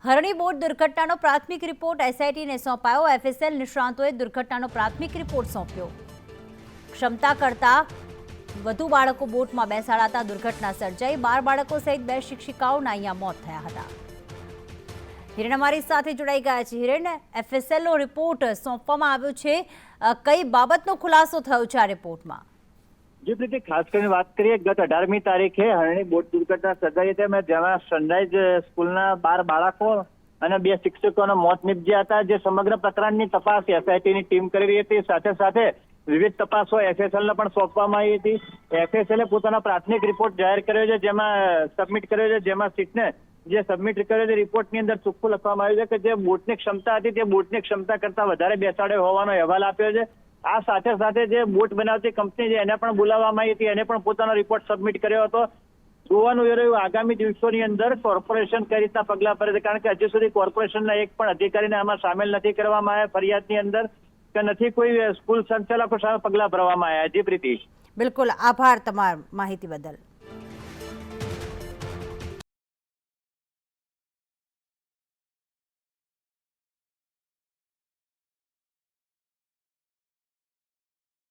હરણી boat દુર્ઘટનાનો પ્રાથમિક report એસઆઈટીને સોંપાયો। FSL નિષ્ણાંતોએ દુર્ઘટનાનો પ્રાથમિક report સોંપ્યો। ક્ષમતા કરતાં વધુ બાળકો બોટમાં બેસાડાતા દુર્ઘટના સર્જાઈ। 12 બાળકો સહિત 2 શિક્ષિકાઓના અહીંયા મોત થયા હતા। હિરેન અમારી સાથે જોડાઈ ગયા છે। હિરેન, એફએસએલનો રિપોર્ટ સોંપવામાં આવ્યો છે, કઈ બાબતનો ખુલાસો થયો છે આ રિપોર્ટમાં? જે રીતે ખાસ કરીને વાત કરીએ, ગત 18મી તારીખે હરણી બોટ દુર્ઘટના સર્જાઈ હતી, જેમાં સનરાઈઝ સ્કૂલના 12 બાળકો અને 2 શિક્ષકોના મોત નીપજ્યા હતા। જે સમગ્ર પ્રકરણની તપાસ એસઆઈટીની ટીમ કરી રહી હતી। સાથે સાથે વિવિધ તપાસો એફએસએલને પણ સોંપવામાં આવી હતી। એફએસએલે પોતાનો પ્રાથમિક રિપોર્ટ જાહેર કર્યો છે, જેમાં સબમિટ કર્યો છે, જેમાં સીટને જે સબમિટ કર્યો છે રિપોર્ટની અંદર ચોખ્ખું લખવામાં આવ્યું છે કે જે બોટની ક્ષમતા હતી તે બોટની ક્ષમતા કરતાં વધારે બેસાડ્યો હોવાનો અહેવાલ આપ્યો છે। આ સાથે સાથે જે બોટ બનાવતી કંપની છે એને પણ બોલાવવામાં આવી હતી, એને પણ પોતાનો રિપોર્ટ સબમિટ કર્યો હતો। જોવાનું એ રહ્યું આગામી દિવસોની અંદર કોર્પોરેશન કઈ રીતના પગલાં ભરે છે, કારણ કે હજુ સુધી કોર્પોરેશનના એક પણ અધિકારીને આમાં સામેલ નથી કરવામાં આવ્યા ફરિયાદની અંદર, કે નથી કોઈ સ્કૂલ સંચાલકો સામે પગલાં ભરવામાં આવ્યા। જી પ્રીતિ, બિલકુલ, આભાર તમારી માહિતી બદલ।